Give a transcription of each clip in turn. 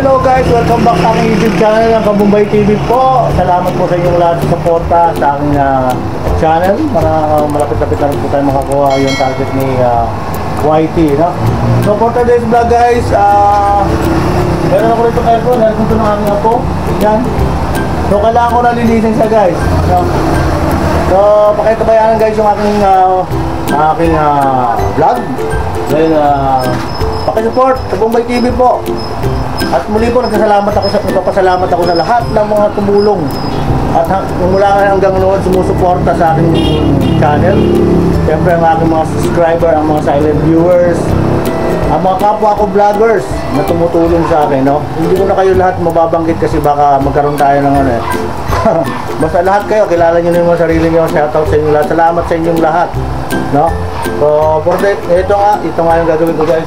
hello guys! Welcome back sa aking YouTube channel ng Kabumbay TV po. Salamat po sa inyong lahat sa suporta sa aking channel. Malapit-lapit na rin po tayo makakuha yung target ni YT, no? So for today's vlog guys, meron ako rito aircon. Aircon ito ng aming ako. Yan. So kailangan ko na linisin siya guys, no? So pakitabayanan guys yung aking vlog. Then pakisupport sa Kabumbay TV po. At muli po nagpapasalamat ako sa lahat ng mga tumulong at mula hanggang noon sumusuporta sa aking channel. Siyempre ang aking mga subscriber, ang mga silent viewers, ang mga kapwa ko vloggers na tumutulong sa akin, no? Hindi ko na kayo lahat mababanggit kasi baka magkaroon tayo ng ano eh. Basta lahat kayo, kilala nyo na yung sarili nyo. Shoutout sa inyo lahat. Salamat sa inyong lahat, no? So, for that, ito nga yung gagawin ko guys.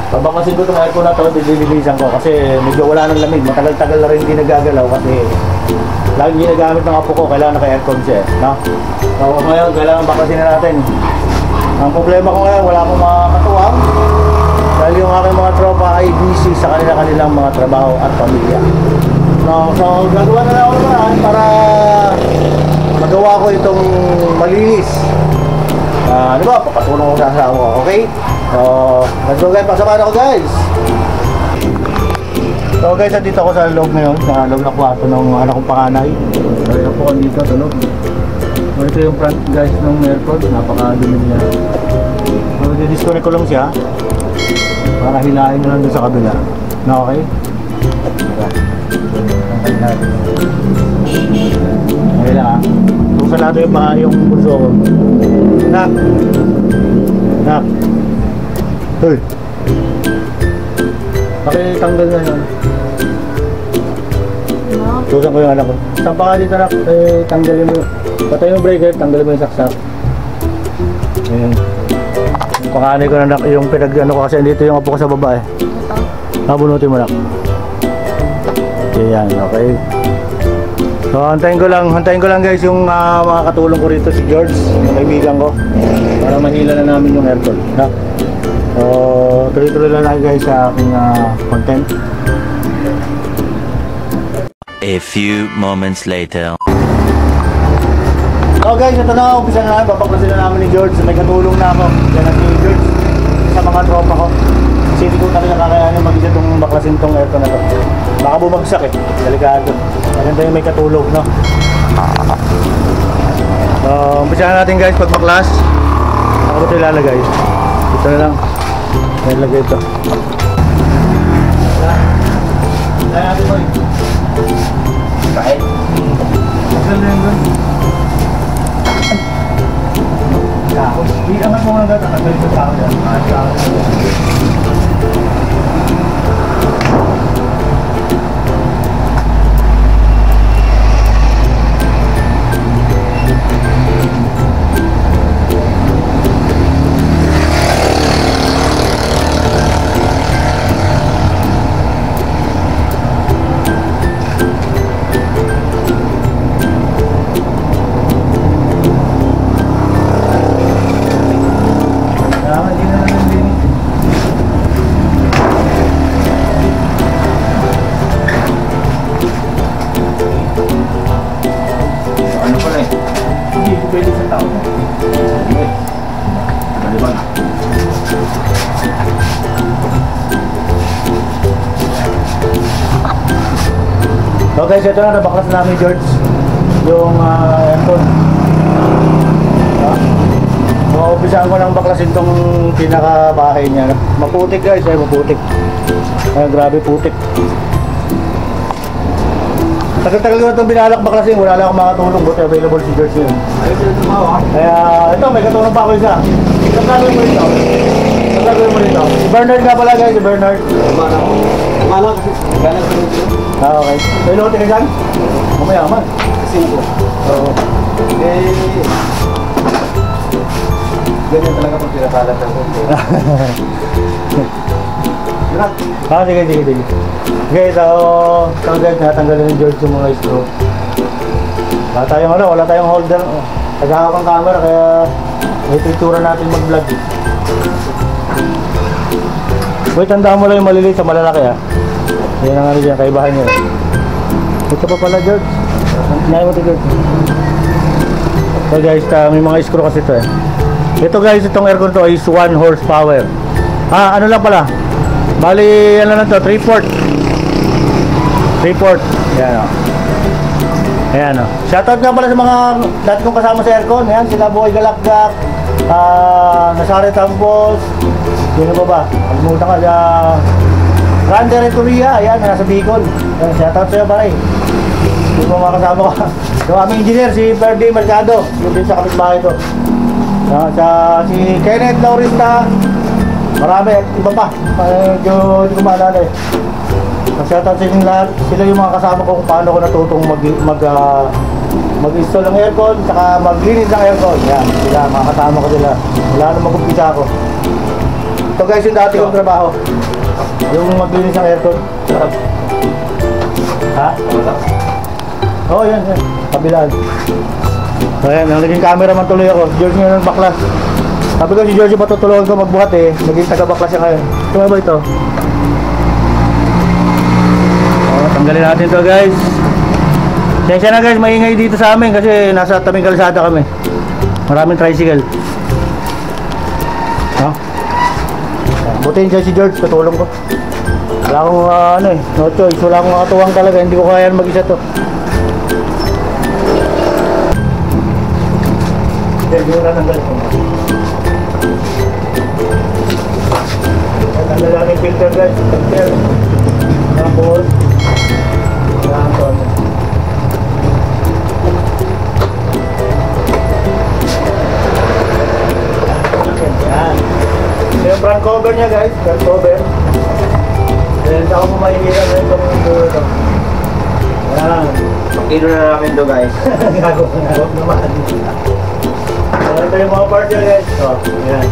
Pabakasin ko itong aircon na ito, dililisan ko kasi medyo wala ng lamig. Matagal-tagal na rin hindi nagagalaw kasi laging ginagamit ng apo ko, kailangan naka-aircon siya, no? So, ngayon, kailangan bakasin na natin. Ang problema ko ngayon, wala akong mga katuwang dahil yung aking mga tropa ay busy sa kanilang mga trabaho at pamilya. No, so, gagawa na lang ako naman para magawa ko itong malinis. Ano ba? Papatulong ko sa asawa ko, okay? So, let's go guys, pasamahan ako guys. So guys, dito ako sa loob ngayon, sa loob ng kwarto ng anak kong panganay. So yun po dito sa loob. So ito yung front guys ng aircon, napakadumi niya. So di-disconnect ko lang siya para hilahin na lang doon sa kabila. Na okay? Okay lang ha. Buksan natin yung bulso ko. Nak! Nak! Hoy! Pakitanggal na yun. Susan ko yung anak ko. Saan pa nga dito nak? Tanggalin mo. Patay yung breaker, tanggalin mo yung saksak. Ayan. Panganay ko na nak yung pinag-ano ko kasi dito yung apo ko sa baba eh. Nabunutin mo nak. Ayan, okay. So hantayin ko lang guys yung mga katulong ko rito si George, yung kaibigan ko. Para mahila na namin yung aircon. No? So tuloy-tuloy lang tayo guys sa aking content. A few moments later. So guys, ito na, umpisa na namin, papaklasin na namin ni George. May katulong na ako, yan ang si George sa mga tropa ko. Kasi hindi ko talaga kakayanin mag-isa itong baklasin itong aircon na ito. Baka bumagsak eh, delikado. Maganda yung may katulog, no? So, umpisa na natin guys pagbaklas. Ako ito ilalagay. Ito na lang. Ilalagay ito. Kaya natin mo eh. Kahit? Isal na yung doon. Hindi angat mo nga gata. Nagalit sa tao yan. So guys, ito na, nabaklas na namin George yung aircon. So umpisahan ko lang baklasin tong pinaka-bahay niya. Maputik guys, maputik. Grabe putik. Tagal-tagal ko itong binalak baklasin, wala lang akong makatulong. Buti available si George yun. Kaya ito, may katulong pa ako isa. Saan gagawin mo rito? Si Bernard nga pala guys, si Bernard. Kumala kasi galang sa rito. Okay. May lote ka dyan? Mamayaman. Kasi ito. Oo. Ganyan talaga pag pinapalat ng konti. Sige. Okay, so guys, natanggalin ni George yung mga screw. Wala tayong holder. Tagahawak ang camera kaya may pintura natin mag-vlog. Wait, tandaan mo lang yung maliliit sa malalaki ha. Yan ang ano dyan, kaibahan nyo. Ito pa pala, George. Nahin mo ito, George. So guys, may mga screw kasi ito eh. Ito guys, itong aircon to is 1 horsepower. Ano lang pala. Bali, ano lang to, 3/4. 3/4. Yan o. Ayan o. Shoutout nga pala sa mga dati kong kasama sa aircon. Ayan, sila Boy Galakgak, Nasare Tampos. Yun na ba? Pagmuta ka sa Rander Eturia. Ayan, nasa Bicol. Ayan, shoutout sa'yo pare. Yung mga kasama ko. Yung aming engineer, si Ferdy Mercado. Yung din sa kapitbahay ko. Si Kenneth Laurista. Marami at iba pa. Medyo hindi ko maalala eh. Shoutout sa inyong lahat. Sila yung mga kasama ko kung paano ko natutong mag-install ng aircon saka maglinis ng aircon. Yan, sila, mga kasama ko sila. Wala na mag-umpisa ako. Ito guys yung dati kong trabaho. Yung maglinis ng aircon. Ha? Oo, yan. Kabilaan. So yan, naging cameraman tuloy ako. George ngayon ng baklas. Sabi ko si George patutulungan ko magbuhat eh. Naging taga-baklas siya ngayon. Ito ba ito? Tanggalin natin to guys. Sensya na guys, maingay dito sa amin kasi nasa tabing kalsada kami. Maraming tricycle. Butin siya si George, tutulong ko. Wala akong no choice. Wala akong makatuwang talaga. Hindi ko kaya mag-isa to. Hindi na tanggal. Tanggal lang yung filter guys. Filter. Tapos yung front cover niya guys, front cover. Then ako po mahihiran na ito. Yan. Pag-ino na namin ito guys. Gago naman. Ito yung mga part niya guys. Yan.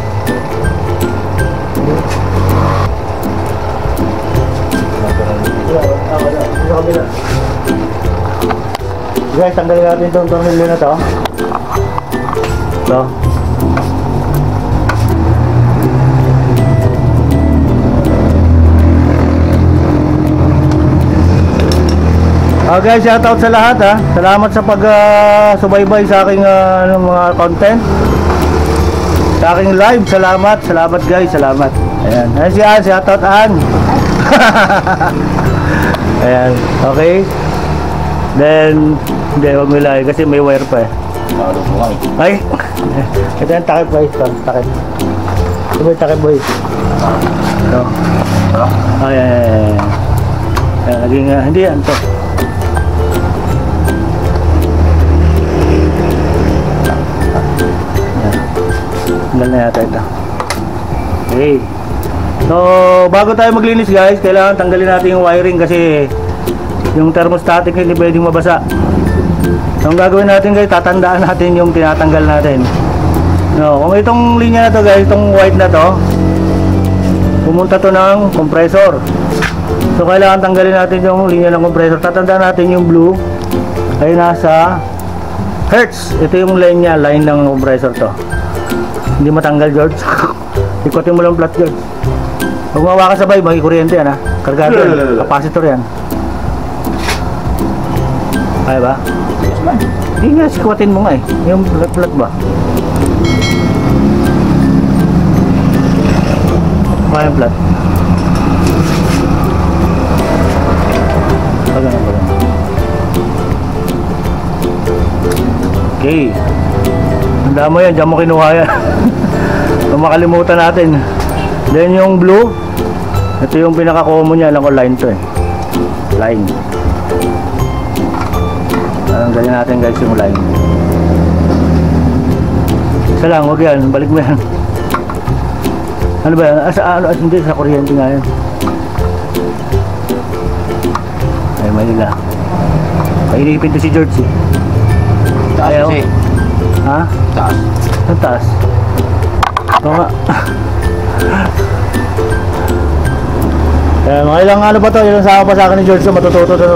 Wala. Guys, tanggalin natin itong tornilyo na to. Ito. Guys, shoutout sa lahat ha. Salamat sa pag-subaybay sa aking mga content. Sa aking live, salamat guys, salamat. Ayan, si Ann, shoutout Ann. Ayan, okay. Then, hindi, wag mo ilagay kasi may wire pa eh. Ay, ito yung takip boy, takip. Ito yung takip boy. Ito. Ayan. Ayan, naging, hindi yan, ito. Tanggal na yata ito. Okay. So, bago tayo maglinis guys, kailangan tanggalin natin yung wiring kasi yung thermostatic hindi pwedeng mabasa. So, ang gagawin natin guys, tatandaan natin yung tinatanggal natin. No, kung itong linya na to guys, itong white na to, pumunta to ng compressor. So, kailangan tanggalin natin yung linya ng compressor. Tatandaan natin yung blue ay nasa hertz. Ito yung line niya, line ng compressor to. Hindi matanggal George. Ikutin mo lang flat George. Huwag mawa ka sabay, magikuryente yan ha. Kargado yan, capacitor yan. Kaya ba? Hindi nga, sikutin mo nga eh. Yung flat ba? Kaya yung flat. Pagano. Okay. Handa mo yan, dyan mo kinuha yan. Kung makalimutan natin. Then yung blue, ito yung pinaka-common niya. Alam ko line to eh. Line. Ganyan natin guys yung line. Isa lang, huwag yan. Balik mo yan. Ano ba yan? Hindi, sa kuryente nga yan. Ay, Manila. Painipin to si George eh. Taas kasi. Ha? Taas. Ang taas. Ito nga. Mga ilang ano ba to? Ilang sama pa sa akin ni George. Matututo na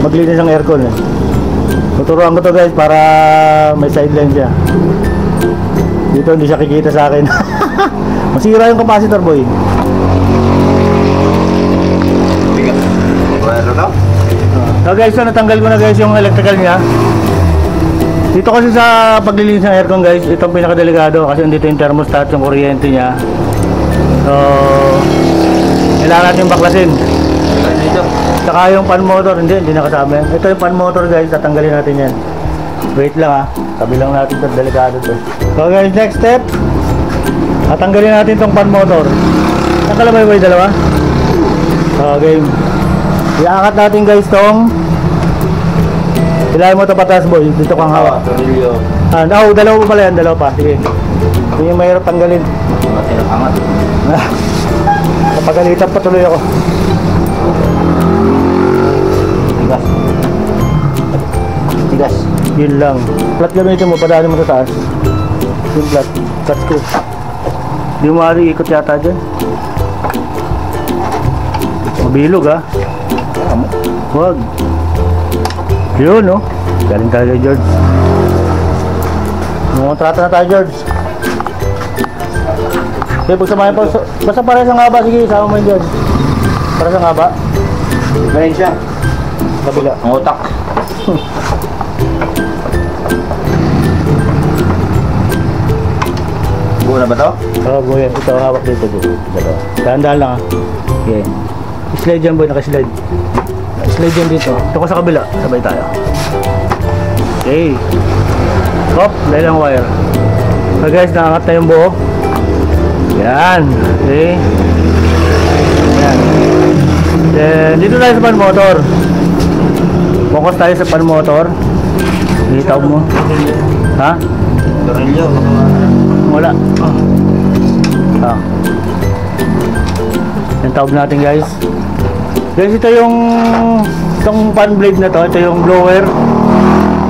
maglinis ng aircon eh. Tuturuan ko to guys para may sideline siya. Dito hindi siya kikita sa akin. Masira yung capacitor boy. Ano daw? So guys, so natanggal ko na guys yung electrical niya. Dito kasi sa paglilinis ng aircon guys, itong pinakadelikado kasi dito yung thermostat, yung kuryente niya. So, kailangan natin baklasin. Dito. Saka yung fan motor, hindi nakasama yan. Ito yung fan motor guys, tatanggalin natin yan. Wait lang ha, sabi lang natin ito, delikado to. So guys, next step, tatanggalin natin itong fan motor. Nakalabay ba yung dalawa? So game. Iaangat natin guys tong, ilahin mo ito pataas boy, dito kang hawak. Tornilyo. Dalawa pa pala yan, dalawa pa, sige. Ito yung mahirap tanggalin. Mga tinakangat. Napagalitan pa tuloy ako. Tigas. Tigas. Yun lang. Flat gamitin mo, padaanin mo sa taas. Yung flat. Flat screw. Hindi mo maaari ikot yata dyan. Mabilog ha. Huwag. Yun no. Galing tayo George. Kontrata na tayo George. Okay, pagsamahin po. Basta para sa ngaba. Sige, sama mo yun George. Para sa ngaba. Ganyan siya. Kabila. Ang utak. Buo na ba to? Oo, boy. Ito, hawak dito. Dahan-dahan lang ha. Okay. Slide dyan boy, nakaslide. Slide dyan dito. Ito ko sa kabila. Sabay tayo. Okay. Hop, dahil ang wire. So guys, nakangat na yung buo. Yan. Okay. Yan. Then, dito tayo sa pan motor. Focus tayo sa pan motor. Itaw mo. Ha? Tornilyo. Wala. Yung taob natin guys. Guys, ito yung itong fan blade na to. Ito yung blower.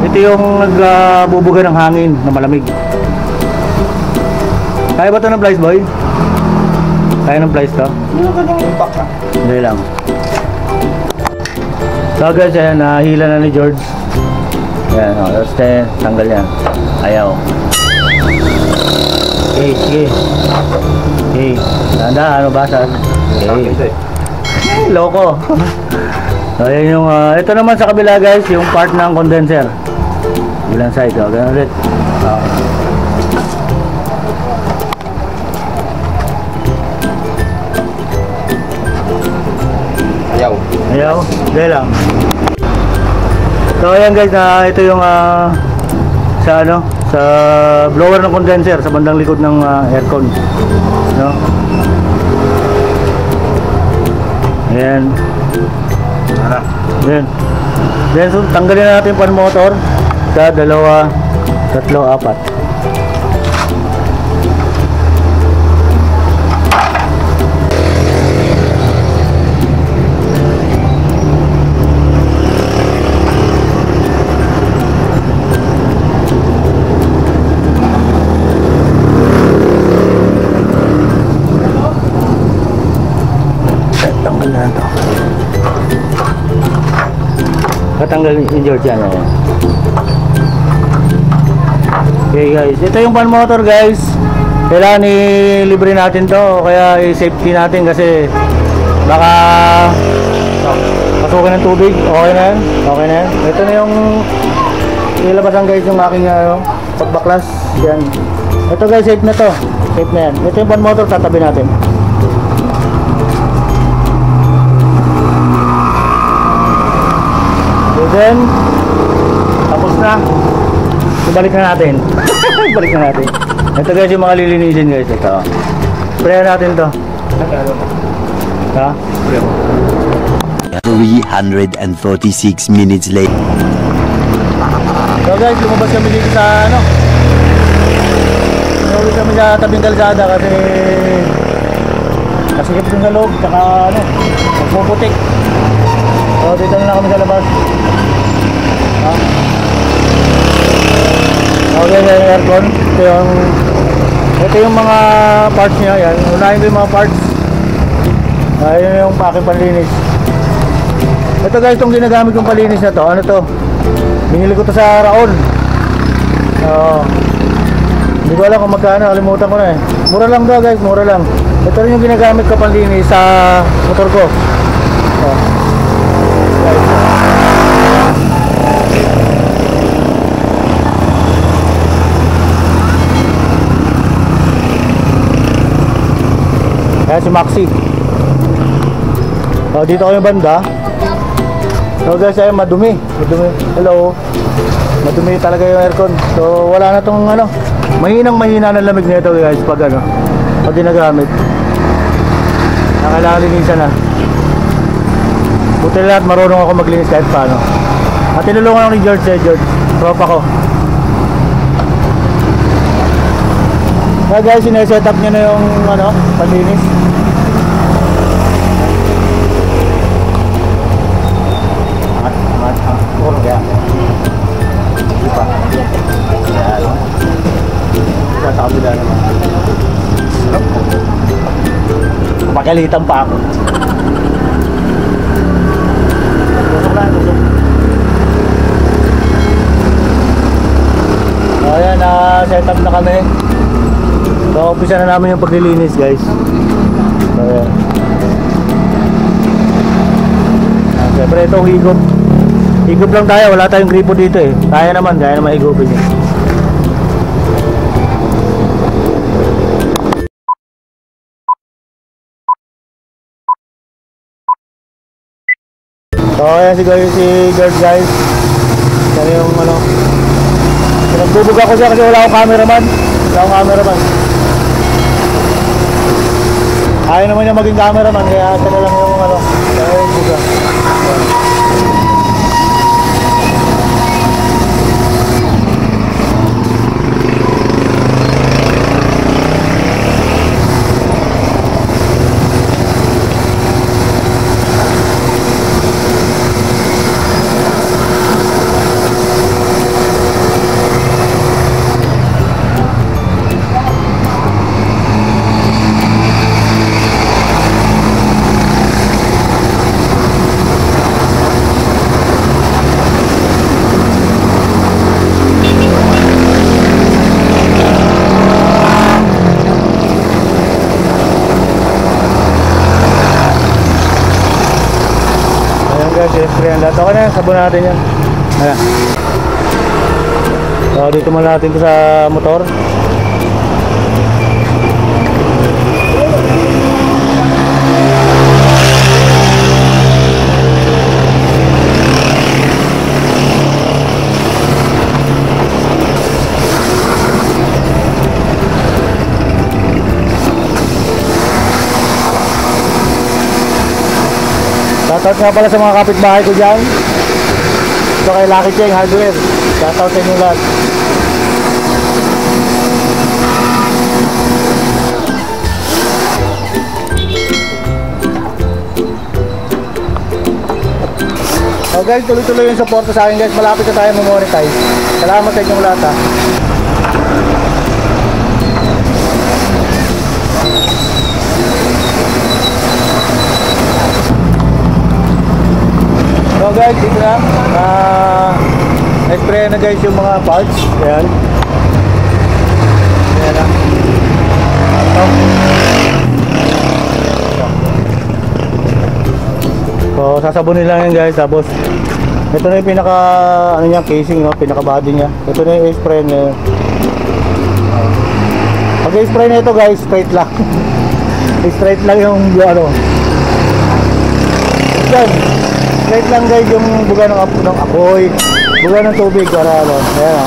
Ito yung nagbubuga ng hangin na malamig. Kaya ba ito ng plies boy? Kaya ng plies to? Hindi lang. So guys, ayan, nahila na ni George. Ayan, tapos tanggal yan. Ayaw. Okay, sige. Okay. Tanda, ano ba? Okay. Loko. So, ayan yung, ito naman sa kabila guys, yung part ng condenser. Bilang side, ganun ulit. Ayaw. Ayaw, dahil lang. So ayan guys, ito yung sa ano, sa blower ng condenser sa bandang likod ng aircon, no? Ayan. Ayan. Then so, tanggalin na natin yung pan motor sa 2, 3, 4. Katanggal yung George yan. Okay guys, ito yung pan motor guys. Kailangan i-libre natin to, kaya i-safety natin kasi baka pasukin ng tubig. Okay na yan? Okay na yan? Ito na yung ilabasan guys yung aking pagbaklas. Yan. Ito guys, safe na to. Safe na yan. Ito yung pan motor, tatabi natin. Then, tapos na. Ibalik na natin. Ibalik na natin. Ito guys yung mga lilinisin guys. Ito. Sprayan natin to. Ha? 346 minutes later. So guys, lumabas kami dito sa ano. Lumabas kami sa tabing kalsada kasi kasikip dun sa loob. Tsaka ano, magpuputik. So dito na kami sa labas. Ha? Okay, yung aircon. Ito yung mga parts niya. Yan. Unahin ko yung mga parts. Ayun yung aking panlinis. Ito guys, itong ginagamit kong panlinis na to. Ano to? Binili ko to sa Raon. Hindi ko alam kung magkano. Kalimutan ko na eh. Mura lang to guys, mura lang. Ito rin yung ginagamit ko panlinis sa motor ko. guys. Kaya si Maxi. So, dito kami banda. So guys, ay madumi. Hello. Madumi talaga yung aircon. So wala na tong ano. Mahina ng lamig nito guys pag ano. Pag ginagamit. Kailangan linisan na. Buti lahat marunong ako maglinis kahit paano. At tinulungan ako ni George. Tropa ko. Kaya guys, sineset up niya na yung ano, panlinis. Kaya di pa kaya ano kakabila naman pagalitan pa ako so ayan, set up na kami. So umpisa na namin yung paglilinis guys. So ayan, siyempre itong higop lang tayo, wala tayong gripo dito eh. Kaya naman higupin niya. So ayan si George guys. Kaya yung ano, pinagbubog ako siya kasi wala akong cameraman. Ayaw naman niya maging cameraman, kaya asa na lang yung ano, kaya yung buga. Siyempre yan lahat. Okay na yan, sabon natin yan. Ayan. So dito muna natin ito sa motor. Shoutout nga pala sa mga kapitbahay ko dyan. Ito kay Lucky Cheng Hardware. Shoutout sa inyo lahat. So guys, tuloy-tuloy yung support sa akin guys. Malapit na tayo ma-monetize. Salamat sa inyong lahat ha. So guys, dito na na-spray na guys yung mga parts. Ayan. Ayan na. So sasabunin lang yan guys. Tapos ito na yung pinaka ano niya, casing, no? Pinaka body niya. Ito na yung spray niya. Pag spray na ito guys, straight lang. Straight lang yung ano. Yan. Straight lang guys yung buga ng apoy, buga ng tubig para ano. Ayan o.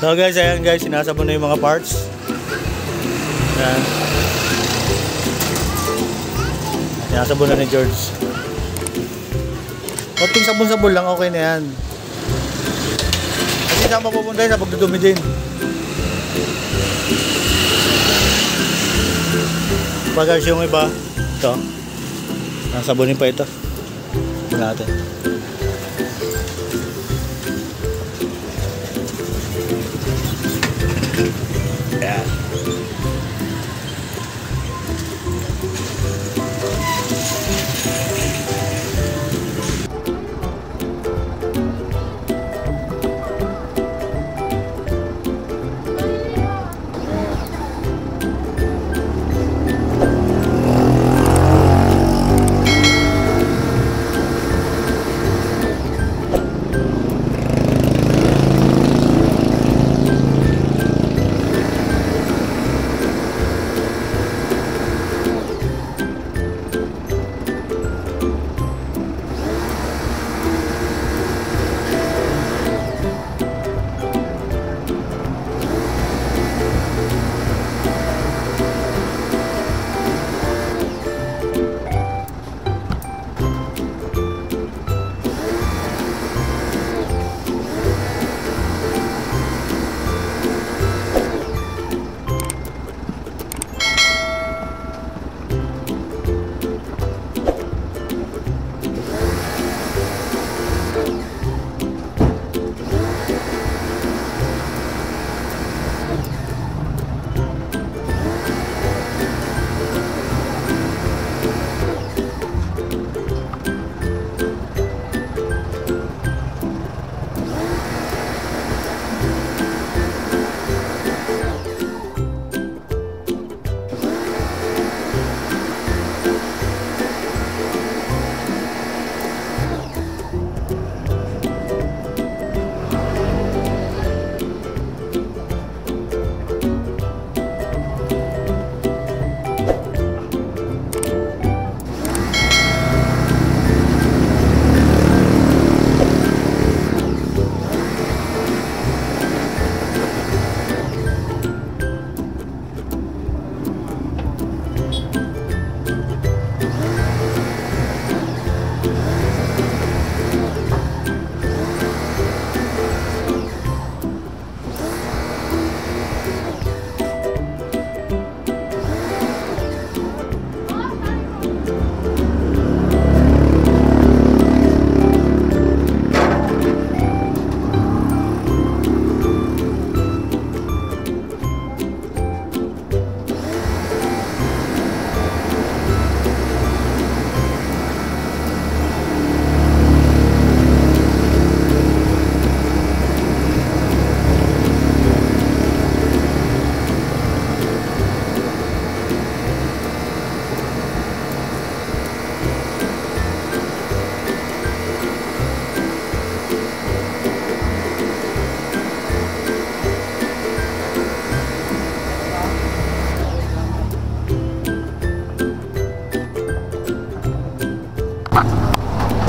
So guys, ayan guys, sinasabon na yung mga parts. Ayan. Sinasabon na ni George. Konting sabon-sabon lang, okay na yan. Kasi saan mapupunta yun? Sa pagdudumi din. Pagkas yung iba, ito. Nasabonin pa ito. Sabon natin. Ayan.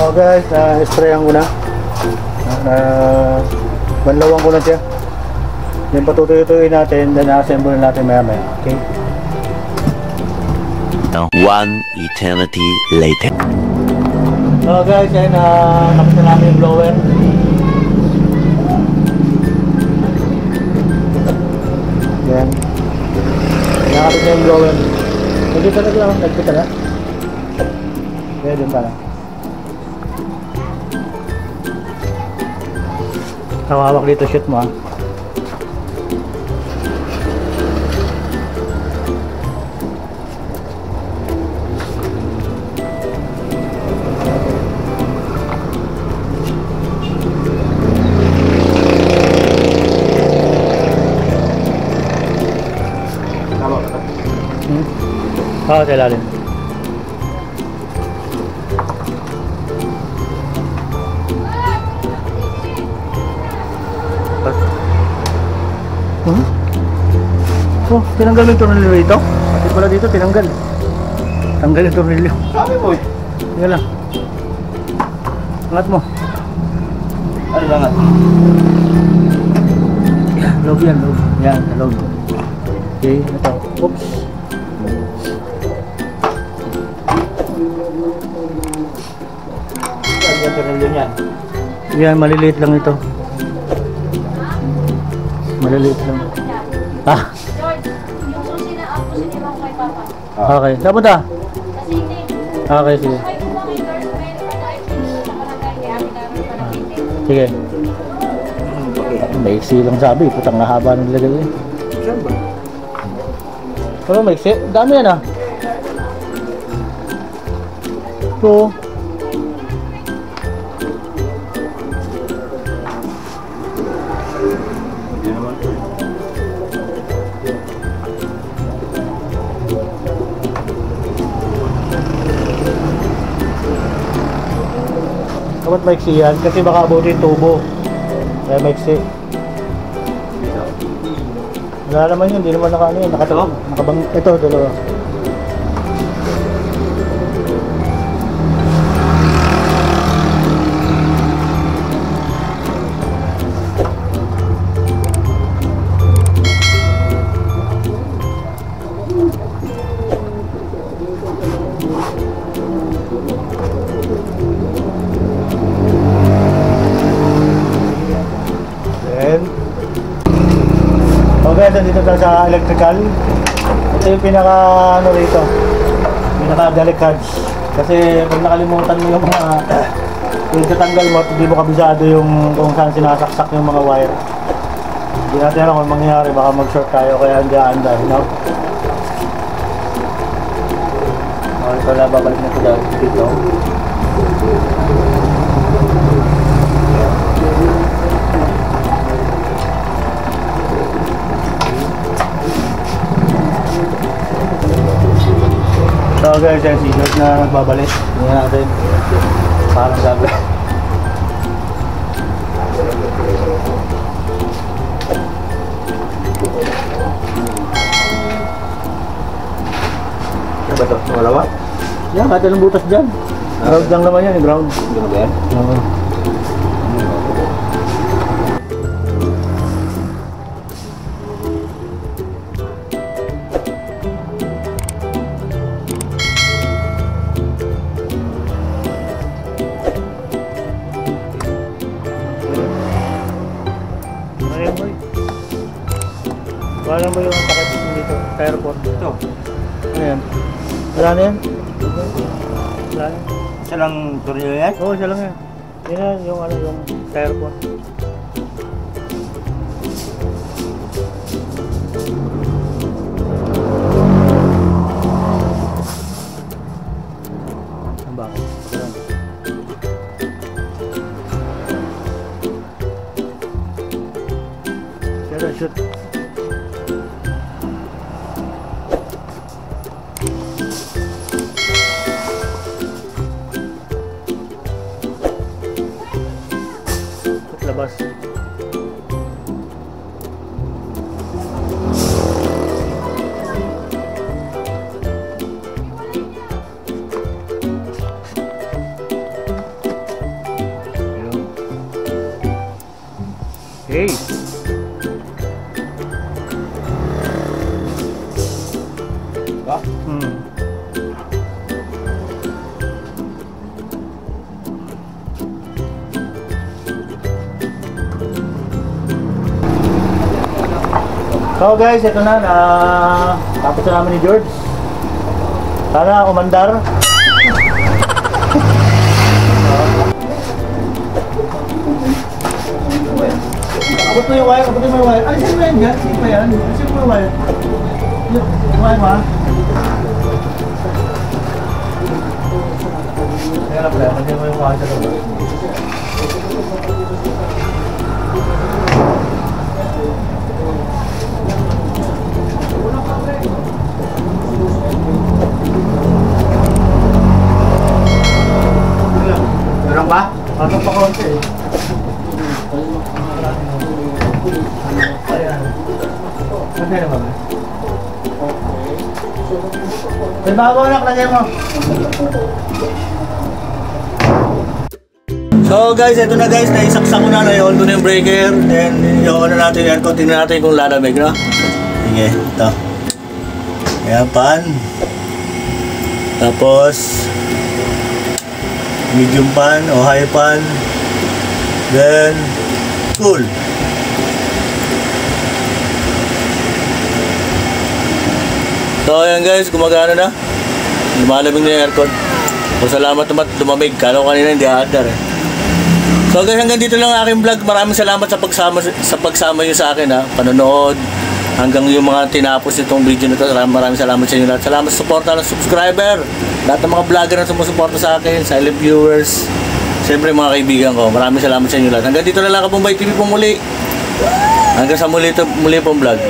So guys, sprayan ko na. Banlawan ko na siya. Then patutuyo-tuyo natin, then assemble natin maya-maya. Okay? One eternity later. So guys, yan, nakita namin yung blower. Yan. Nakapit na yung blower. Nagkita na lang, nagkita na. Kaya dun pala. Hawak dito, shoot mo ah. Oo, sa ilalim. Oh, tinanggal mo yung tornilyo dito? Pati pala dito, tinanggal. Tanggal yung tornilyo. Sabi mo eh. Sige lang. Angat mo. Ano langat? Yan. loob yan, loob. Yan, sa loob. Okay, ito. Oops. Yan, tornilyo niyan. Yan, maliliit lang ito. Maliliit lang. Ah, George, yung susi na ako si Dimang kay Papa. okay. Saan punta? Kasi hindi. Okay, sige. Ay, kung mga George, may pag-ayos sa barangay kay Ate Carol para hindi. Sige. Maiksi lang sabi, putang nahaba ng lagay eh. Saan ba? Ano maiksi? Dami yan ah. Ito. Hindi naman. Dapat maiksi yan kasi baka abutin tubo. Kaya maiksi. Dito. Wala naman yun, hindi naman naka ano yun. Nakabang, ito, dalawa. Then, okay, nandito tayo sa electrical. Ito yung pinaka ano rito, pinaka delicate. Kasi pag nakalimutan mo yung mga yung tatanggal mo, hindi mo kabisado yung kung saan sinasaksak yung mga wire. Hindi natin alam kung mangyayari, baka mag-short tayo kaya hindi aandar, no? Okay, ito na, babalik na ito dito. So guys, yung scissors na nagbabalik. Tingnan natin. Parang sabi. Ano ba ito? Malawa? Yan, kahit anong butas dyan. Ground lang naman yan, ground. Ano ba yan? Oo. Ayan boy. Wala ba yung takip dito? Sa airport? Ito. Ayan. Wala na yan? Wala na. Isa lang tornilyo yan? Oo, siya lang yan. Yan yung ano, yung sa airport. Ang bakit? Ganun. Kaya shoot. Labas. Hey. Ba? So guys, ito na, tapos na namin ni George. Sana umandar. Abot mo yung wire, abot mo yung wire. Ay, sino ba yan dyan? Sino ba yan? Sino ba yung wire? Yung wire mo ha? Kaya lang pala, kasi mo yung wire sa loob. Meron ba? Pasok pa konti eh. Ayan. Kasi naman eh. May bago anak, lagay mo. So guys, ito na guys, naisaksak ko na, i-on ko na yung breaker. Then, i-on na natin yung aircon, tingnan natin kung lalamig, no? Sige, ito. Ayan, pan. Tapos, medium pan o high pan. Then, cool. So ayan guys, gumagana na. Lumalamig na yung aircon. So salamat naman lumamig. Kala ko kanina hindi aandar eh. So guys, hanggang dito lang ang aking vlog. Maraming salamat sa pagsama nyo sa akin ha. Panonood. Hanggang yung mga tinapos itong video na ito. Maraming salamat sa inyo lahat. Salamat sa suporta ng subscriber. Lahat ng mga vlogger na sumusuporta sa akin. Silent viewers. Siyempre mga kaibigan ko. Maraming salamat sa inyo lahat. Hanggang dito na lang Kabombay TV po muli. Hanggang sa muli pong vlog.